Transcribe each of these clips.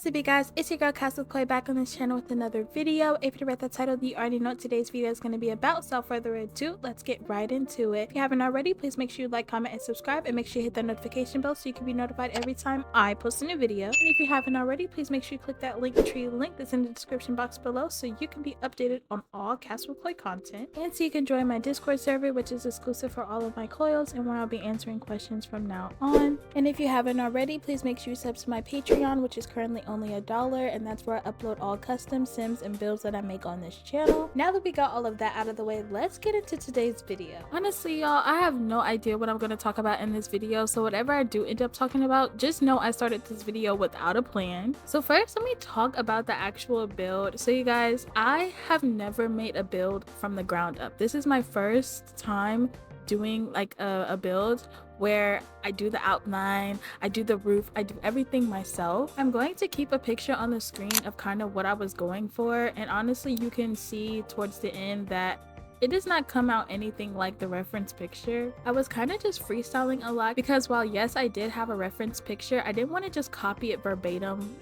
What's up, you guys? It's your girl CASwCOY back on this channel with another video. If you read the title, you already know what today's video is going to be about. So without further ado, let's get right into it. If you haven't already, please make sure you like, comment, and subscribe, and make sure you hit that notification bell so you can be notified every time I post a new video. And if you haven't already, please make sure you click that Linktree link that's in the description box below so you can be updated on all CASwCOY content, and so you can join my Discord server, which is exclusive for all of my coils and where I'll be answering questions from now on. And if you haven't already, please make sure you sub to my Patreon, which is currently only $1, and that's where I upload all custom sims and builds that I make on this channel. Now that we got all of that out of the way, let's get into today's video. Honestly, y'all, I have no idea what I'm going to talk about in this video, so whatever I do end up talking about, just know I started this video without a plan. So first, let me talk about the actual build. So you guys, I have never made a build from the ground up. This is my first time doing like a build where I do the outline, I do the roof, I do everything myself. I'm going to keep a picture on the screen of kind of what I was going for, and honestly you can see towards the end that it does not come out anything like the reference picture. I was kind of just freestyling a lot because while yes I did have a reference picture, I didn't want to just copy it verbatim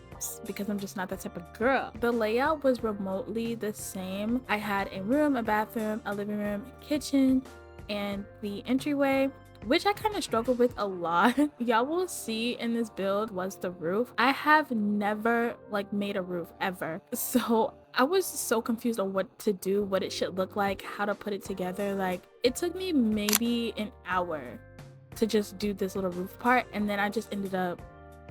because I'm just not that type of girl. The layout was remotely the same. I had a room, a bathroom, a living room, a kitchen, and the entryway, which I kind of struggled with a lot. Y'all will see in this build was the roof. I have never like made a roof ever, so I was so confused on what to do, what it should look like, how to put it together. Like it took me maybe an hour to just do this little roof part, and then I just ended up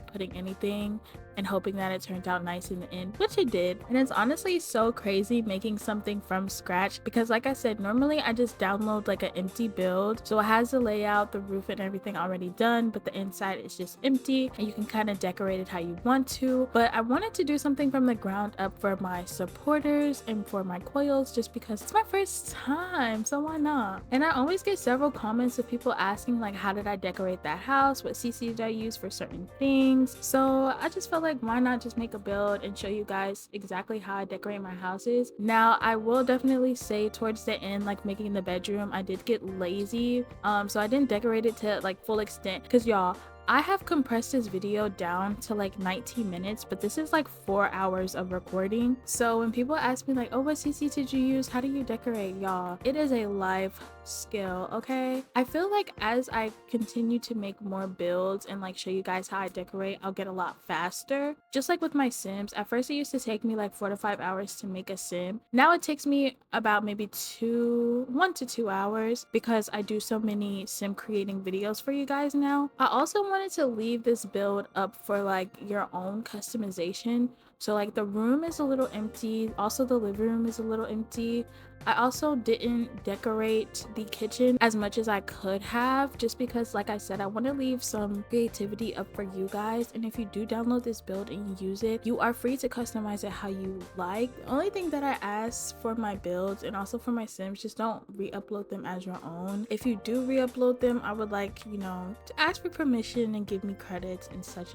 putting anything and hoping that it turned out nice in the end, which it did. And it's honestly so crazy making something from scratch because like I said, normally I just download like an empty build, so it has the layout, the roof, and everything already done, but the inside is just empty and you can kind of decorate it how you want to. But I wanted to do something from the ground up for my supporters and for my coils just because it's my first time, so why not? And I always get several comments of people asking like, how did I decorate that house, what CC did I use for certain things? So I just felt like, why not just make a build and show you guys exactly how I decorate my houses. Now I will definitely say towards the end, like making the bedroom, I did get lazy, so I didn't decorate it to like full extent because y'all, I have compressed this video down to like 19 minutes, but this is like 4 hours of recording. So when people ask me like, oh, what CC did you use? How do you decorate? Y'all, it is a life skill, okay? I feel like as I continue to make more builds and like show you guys how I decorate, I'll get a lot faster. Just like with my sims, at first it used to take me like 4 to 5 hours to make a sim. Now it takes me about maybe 1 to 2 hours because I do so many sim creating videos for you guys now. I also wanted to leave this build up for like your own customization. So like the room is a little empty, also the living room is a little empty. I also didn't decorate the kitchen as much as I could have just because like I said, I want to leave some creativity up for you guys, and if you do download this build and you use it, you are free to customize it how you like. The only thing that I ask for my builds and also for my sims, just don't re-upload them as your own. If you do re-upload them, I would like, you know, to ask for permission and give me credits and such,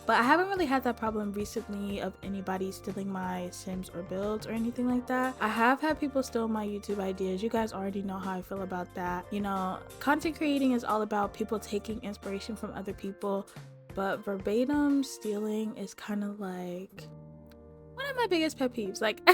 but I haven't really had that problem recently of anybody stealing my sims or builds or anything like that. I have had people steal my YouTube ideas. You guys already know how I feel about that. You know, content creating is all about people taking inspiration from other people, but verbatim stealing is kind of like one of my biggest pet peeves. Like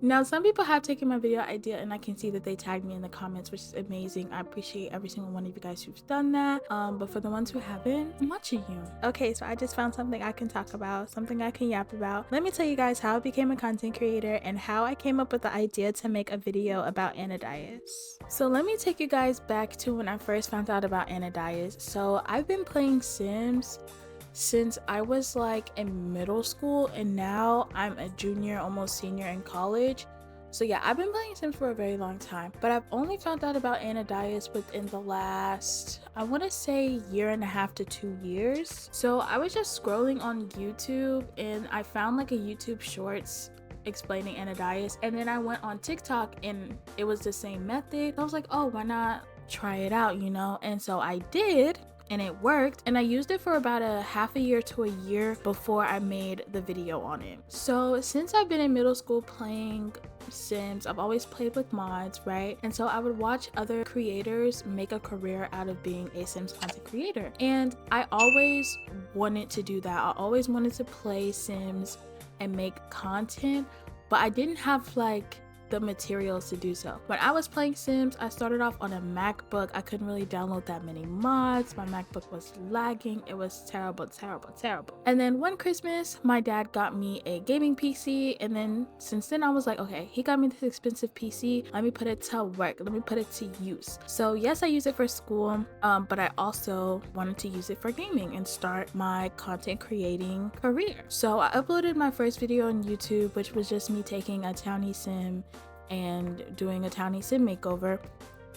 now some people have taken my video idea and I can see that they tagged me in the comments, which is amazing. I appreciate every single one of you guys who've done that, but for the ones who haven't, I'm watching you. Okay, so I just found something I can talk about, something I can yap about. Let me tell you guys how I became a content creator and how I came up with the idea to make a video about Anadius. So let me take you guys back to when I first found out about Anadius. So I've been playing Sims since I was like in middle school, and now I'm a junior, almost senior in college. So yeah, I've been playing Sims for a very long time, but I've only found out about Anadius within the last, I want to say 1.5 to 2 years. So I was just scrolling on YouTube and I found like a YouTube shorts explaining Anadius, and then I went on TikTok and it was the same method. I was like, oh, why not try it out, you know? And so I did, and it worked, and I used it for about a half a year to a year before I made the video on it. So since I've been in middle school playing Sims, I've always played with mods, right? And so I would watch other creators make a career out of being a Sims content creator. And I always wanted to do that. I always wanted to play Sims and make content, but I didn't have like the materials to do so. When I was playing Sims, I started off on a MacBook. I couldn't really download that many mods. My MacBook was lagging. It was terrible. And then one Christmas, my dad got me a gaming PC, and then since then I was like, okay, he got me this expensive PC, let me put it to work, let me put it to use. So yes, I use it for school, but I also wanted to use it for gaming and start my content creating career. So I uploaded my first video on YouTube, which was just me taking a townie sim and doing a townie sim makeover,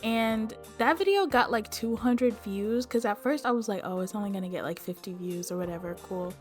and that video got like 200 views, because at first I was like, oh, it's only gonna get like 50 views or whatever, cool,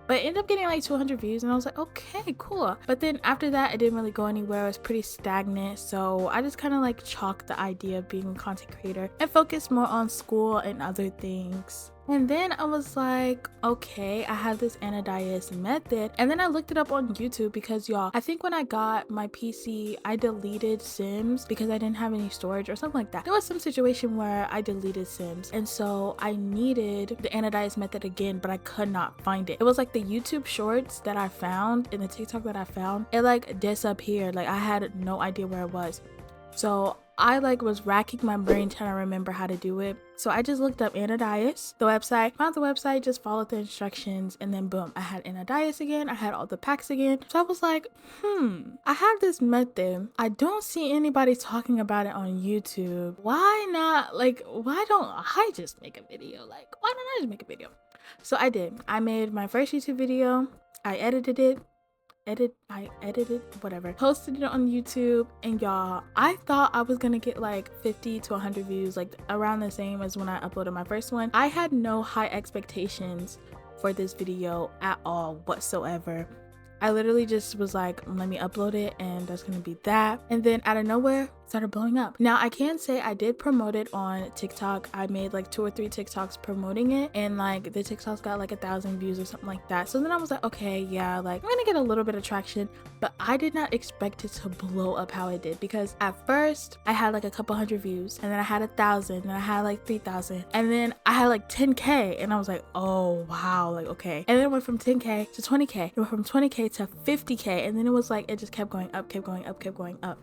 but it ended up getting like 200 views, and I was like, okay, cool. But then after that, it didn't really go anywhere. It was pretty stagnant, so I just kind of like chalked the idea of being a content creator and focused more on school and other things. And then I was like, okay, I have this Anadius method. And then I looked it up on YouTube because y'all, I think when I got my PC, I deleted Sims because I didn't have any storage or something like that. There was some situation where I deleted Sims. And so I needed the Anadius method again, but I could not find it. It was like the YouTube shorts that I found and the TikTok that I found, it like disappeared. Like I had no idea where it was. So I like was racking my brain trying to remember how to do it. So I just looked up Anadius, the website, found the website, just followed the instructions, and then boom, I had Anadius again. I had all the packs again. So I was like, I have this method. I don't see anybody talking about it on YouTube. Why not? Like, why don't I just make a video? Like, why don't I just make a video? So I did. I made my first YouTube video. I edited it. Whatever, posted it on YouTube, and y'all, I thought I was gonna get like 50 to 100 views, like around the same as when I uploaded my first one. I had no high expectations for this video at all whatsoever. I literally just was like, let me upload it and that's gonna be that. And then out of nowhere, started blowing up. Now I can say I did promote it on TikTok. I made like 2 or 3 TikToks promoting it, and like the TikToks got like 1,000 views or something like that. So then I was like, okay, yeah, like I'm gonna get a little bit of traction, but I did not expect it to blow up how it did, because at first I had like a couple hundred views, and then I had 1,000, and I had like 3,000, and then I had like 10K, and I was like, oh wow, like okay. And then it went from 10K to 20K, it went from 20K to 50K, and then it was like it just kept going up.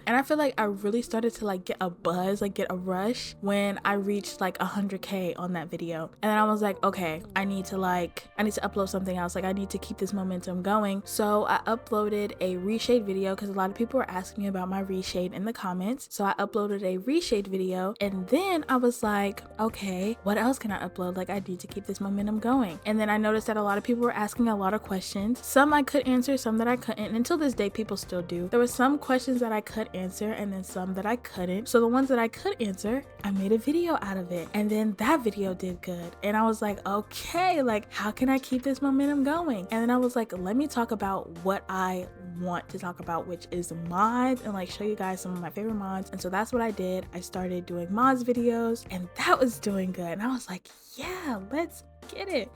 And I feel like I really started to like get a buzz, like get a rush when I reached like 100K on that video. And then I was like, okay, I need to upload something else. Like I need to keep this momentum going. So I uploaded a reshade video because a lot of people were asking me about my reshade in the comments. So I uploaded a reshade video, and then I was like, okay, what else can I upload? Like I need to keep this momentum going. And then I noticed that a lot of people were asking a lot of questions. Some I could answer, some that I couldn't. And until this day, people still do. There were some questions that I could answer, and then some that I couldn't. So the ones that I could answer, I made a video out of it, and then that video did good. And I was like, okay, like how can I keep this momentum going? And then I was like, let me talk about what I want to talk about, which is mods, and like show you guys some of my favorite mods. And so that's what I did. I started doing mods videos, and that was doing good. And I was like, yeah, let's get it.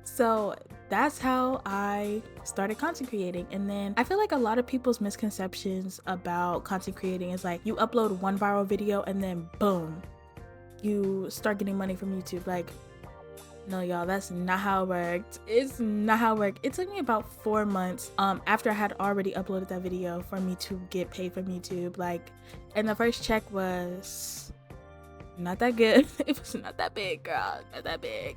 So that's how I started content creating. And then I feel like a lot of people's misconceptions about content creating is like you upload one viral video and then boom, you start getting money from YouTube. Like, no y'all, that's not how it worked. It's not how it worked. It took me about 4 months after I had already uploaded that video for me to get paid from YouTube. Like, and the first check was not that good. It was not that big, girl, not that big.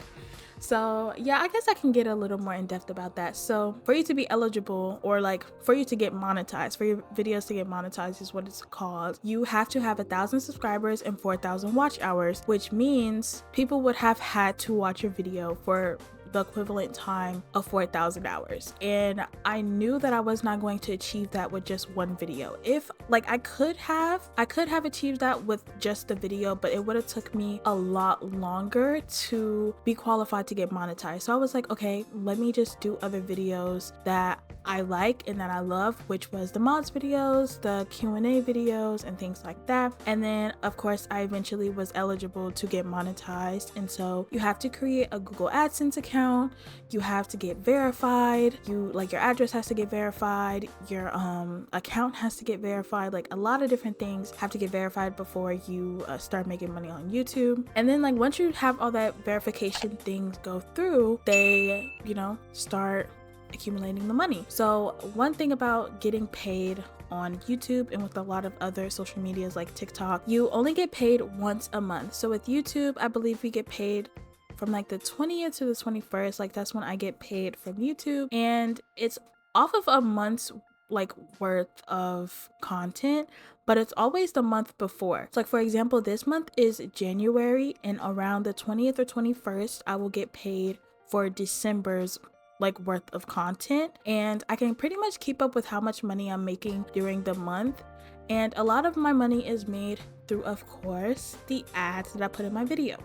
So yeah, I guess I can get a little more in depth about that. So for you to be eligible, or like for you to get monetized, for your videos to get monetized is what it's called, you have to have 1,000 subscribers and 4,000 watch hours, which means people would have had to watch your video for the equivalent time of 4,000 hours. And I knew that I was not going to achieve that with just one video. If like I could have achieved that with just the video, but it would have took me a lot longer to be qualified to get monetized. So I was like, okay, let me just do other videos that I like and that I love, which was the mods videos, the Q&A videos, and things like that. And then of course I eventually was eligible to get monetized, and so you have to create a Google AdSense account. account, you have to get verified. Your address has to get verified, your account has to get verified. Like a lot of different things have to get verified before you start making money on YouTube. And then like once you have all that verification things go through, they, you know, start accumulating the money. So one thing about getting paid on YouTube and with a lot of other social medias like TikTok, you only get paid once a month. So with YouTube, I believe we get paid from like the 20th to the 21st. Like that's when I get paid from YouTube, and it's off of a month's like worth of content, but it's always the month before. So like for example, this month is January, and around the 20th or 21st I will get paid for December's like worth of content, and I can pretty much keep up with how much money I'm making during the month. And a lot of my money is made through, of course, the ads that I put in my video.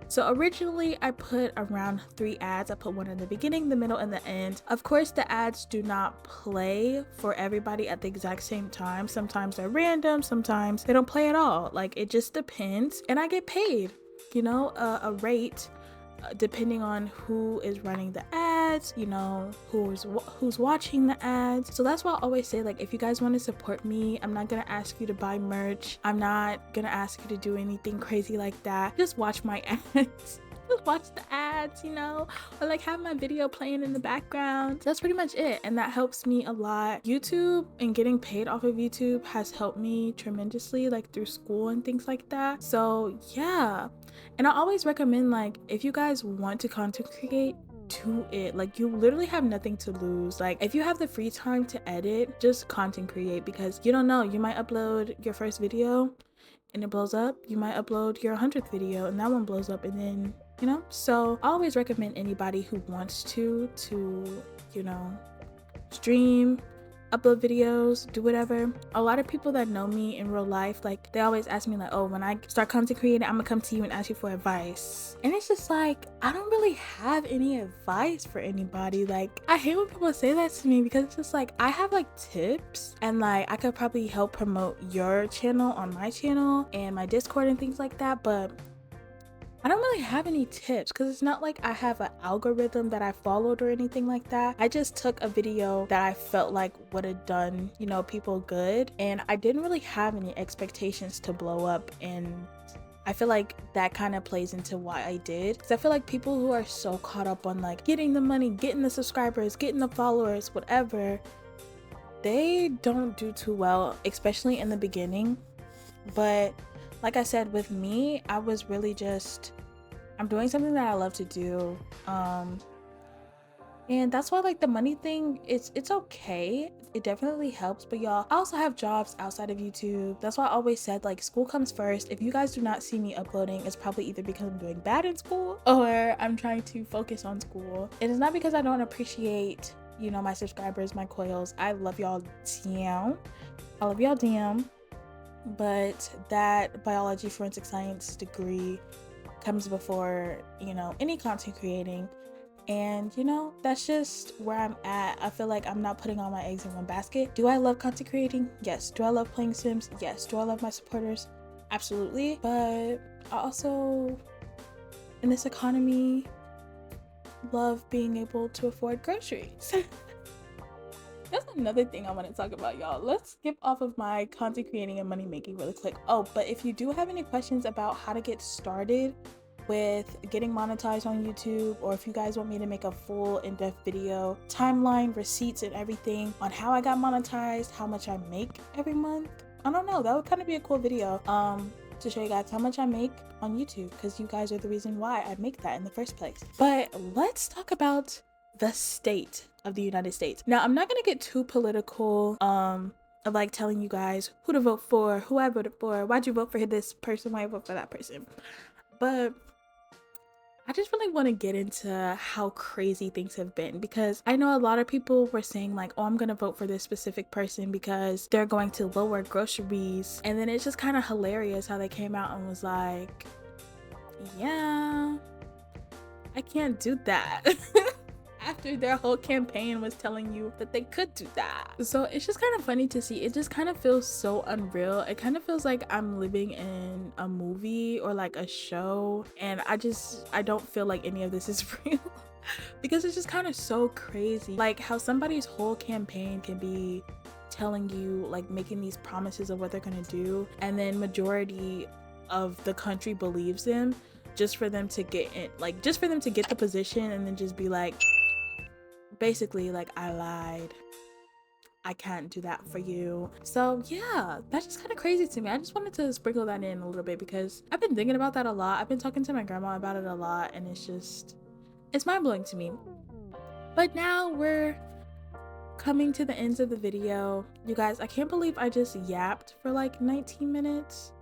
So originally I put around 3 ads. I put one in the beginning, the middle, and the end. Of course, the ads do not play for everybody at the exact same time. Sometimes they're random, sometimes they don't play at all. Like it just depends, and I get paid, you know, a rate depending on who is running the ads, you know, who's watching the ads. So that's why I always say, like, if you guys want to support me, I'm not gonna ask you to buy merch, I'm not gonna ask you to do anything crazy like that. Just watch my ads. Just watch the ads, you know, or like have my video playing in the background. That's pretty much it, and that helps me a lot. YouTube and getting paid off of YouTube has helped me tremendously, like through school and things like that. So yeah, and I always recommend, like, if you guys want to content create, do it. Like you literally have nothing to lose. Like if you have the free time to edit, just content create, because you don't know, you might upload your first video and it blows up. You might upload your 100th video and that one blows up, and then, you know. So I always recommend anybody who wants to, you know, stream, upload videos, do whatever. A lot of people that know me in real life, like they always ask me like, oh, when I start content creating, I'm gonna come to you and ask you for advice. And it's just like, I don't really have any advice for anybody. Like I hate when people say that to me, because it's just like, I have like tips, and like I could probably help promote your channel on my channel and my Discord and things like that, but I don't really have any tips, because it's not like I have an algorithm that I followed or anything like that. I just took a video that I felt like would have done, you know, people good, and I didn't really have any expectations to blow up. And I feel like that kind of plays into why I did, because I feel like people who are so caught up on like getting the money, getting the subscribers, getting the followers, whatever, they don't do too well, especially in the beginning. But like I said, with me, I was really just, I'm doing something that I love to do, and that's why like the money thing, it's okay, it definitely helps. But y'all, I also have jobs outside of YouTube. That's why I always said, like, school comes first. If you guys do not see me uploading, it's probably either because I'm doing bad in school or I'm trying to focus on school. It is not because I don't appreciate, you know, my subscribers, my coyals. I love y'all damn. I love y'all damn. But that biology forensic science degree comes before, you know, any content creating. And you know, that's just where I'm at. I feel like I'm not putting all my eggs in one basket. Do I love content creating? Yes. Do I love playing Sims? Yes. Do I love my supporters? Absolutely. But I also, in this economy, love being able to afford groceries. That's another thing I want to talk about, y'all. Let's skip off of my content creating and money making really quick. Oh, but if you do have any questions about how to get started with getting monetized on YouTube, or if you guys want me to make a full in-depth video, timeline, receipts, and everything on how I got monetized, how much I make every month, I don't know, that would kind of be a cool video to show you guys how much I make on YouTube, because you guys are the reason why I make that in the first place. But let's talk about the state of the United States. Now, I'm not gonna get too political of like telling you guys who to vote for, who I voted for, why'd you vote for this person, why you vote for that person, but I just really want to get into how crazy things have been, because I know a lot of people were saying like, oh, I'm gonna vote for this specific person because they're going to lower groceries, and then it's just kind of hilarious how they came out and was like, yeah, I can't do that. after their whole campaign was telling you that they could do that. So it's just kind of funny to see. It just kind of feels so unreal. It kind of feels like I'm living in a movie or like a show, and I don't feel like any of this is real. Because it's just kind of so crazy, like how somebody's whole campaign can be telling you, like making these promises of what they're gonna do, and then majority of the country believes them just for them to get in, like just for them to get the position, and then just be like, basically like, I lied, I can't do that for you. So yeah, that's just kind of crazy to me. I just wanted to sprinkle that in a little bit because I've been thinking about that a lot. I've been talking to my grandma about it a lot, and it's mind-blowing to me. But now we're coming to the ends of the video. You guys, I can't believe I just yapped for like 19 minutes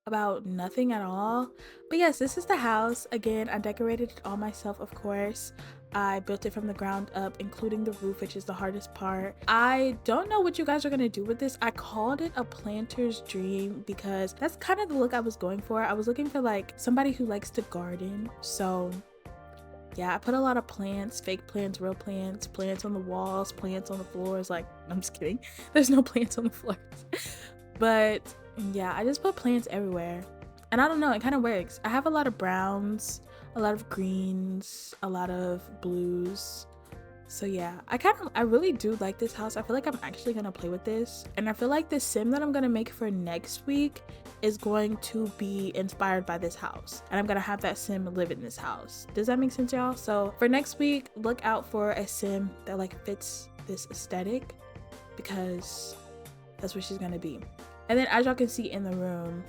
about nothing at all. But yes, this is the house. Again, I decorated it all myself, of course. I built it from the ground up, including the roof, which is the hardest part. I don't know what you guys are gonna do with this. I called it a planter's dream because that's kind of the look I was going for. I was looking for like somebody who likes to garden. So yeah, I put a lot of plants, fake plants, real plants, plants on the walls, plants on the floors. Like, I'm just kidding. There's no plants on the floors. But yeah, I just put plants everywhere. And I don't know, it kind of works. I have a lot of browns, a lot of greens, a lot of blues. So yeah, I really do like this house. I feel like I'm actually gonna play with this. And I feel like the sim that I'm gonna make for next week is going to be inspired by this house, and I'm gonna have that sim live in this house. Does that make sense, y'all? So for next week, look out for a sim that like fits this aesthetic, because that's what she's gonna be. And then as y'all can see in the room,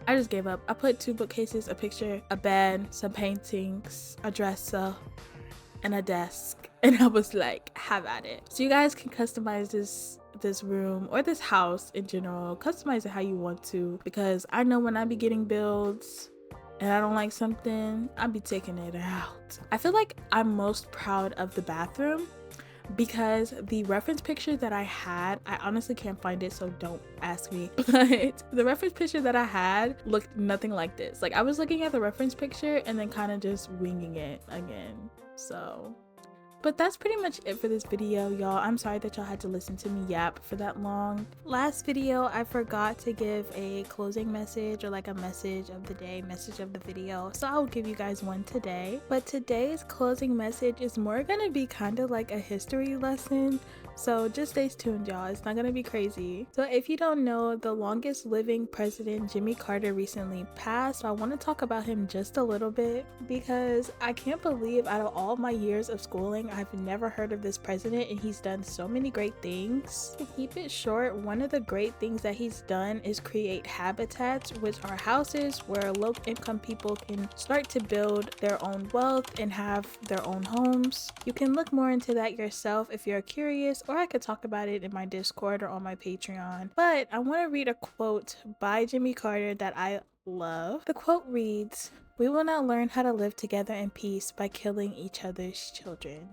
I just gave up. I put 2 bookcases, a picture, a bed, some paintings, a dresser, and a desk, and I was like, have at it. So you guys can customize this room or this house in general. Customize it how you want to, because I know when I be getting builds and I don't like something, I'll be taking it out. I feel like I'm most proud of the bathroom because the reference picture that I had, I honestly can't find it, so don't ask me, but the reference picture that I had looked nothing like this. Like, I was looking at the reference picture and then kind of just winging it again. So, but that's pretty much it for this video, y'all. I'm sorry that y'all had to listen to me yap for that long. Last video, I forgot to give a closing message, or like a message of the day, message of the video. So I'll give you guys one today. But today's closing message is more gonna be kind of like a history lesson. So just stay tuned, y'all. It's not gonna be crazy. So if you don't know, the longest living president, Jimmy Carter, recently passed. So I want to talk about him just a little bit, because I can't believe out of all my years of schooling, I've never heard of this president, and he's done so many great things. To keep it short, one of the great things that he's done is create habitats, which are houses where low-income people can start to build their own wealth and have their own homes. You can look more into that yourself if you're curious, or I could talk about it in my Discord or on my Patreon. But I want to read a quote by Jimmy Carter that I love. The quote reads, "We will not learn how to live together in peace by killing each other's children."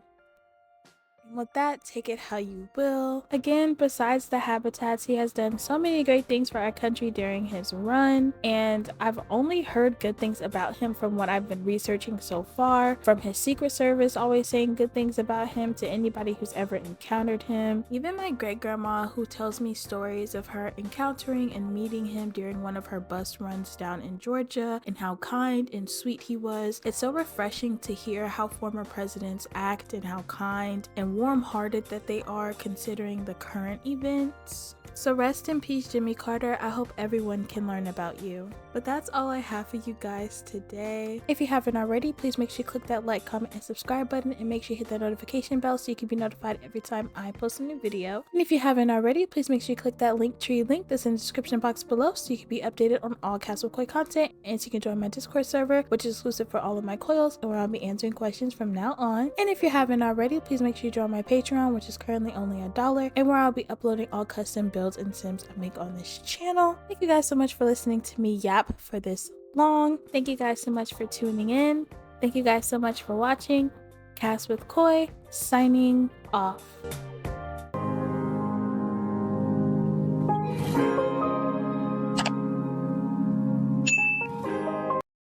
With that, take it how you will. Again, besides the habitats, he has done so many great things for our country during his run, and I've only heard good things about him from what I've been researching so far, from his Secret Service always saying good things about him to anybody who's ever encountered him. Even my great-grandma, who tells me stories of her encountering and meeting him during one of her bus runs down in Georgia, and how kind and sweet he was. It's so refreshing to hear how former presidents act and how kind and warm-hearted that they are considering the current events. So rest in peace, Jimmy Carter. I hope everyone can learn about you. But that's all I have for you guys today. If you haven't already, please make sure you click that like, comment, and subscribe button, and make sure you hit that notification bell so you can be notified every time I post a new video. And if you haven't already, please make sure you click that Linktree link that's in the description box below so you can be updated on all CASwCOY content, and so you can join my Discord server, which is exclusive for all of my coyals, and where I'll be answering questions from now on. And if you haven't already, please make sure you join my Patreon, which is currently only $1, and where I'll be uploading all custom builds and sims I make on this channel. Thank you guys so much for listening to me yap for this long. Thank you guys so much for tuning in. Thank you guys so much for watching. CASwCOY signing off.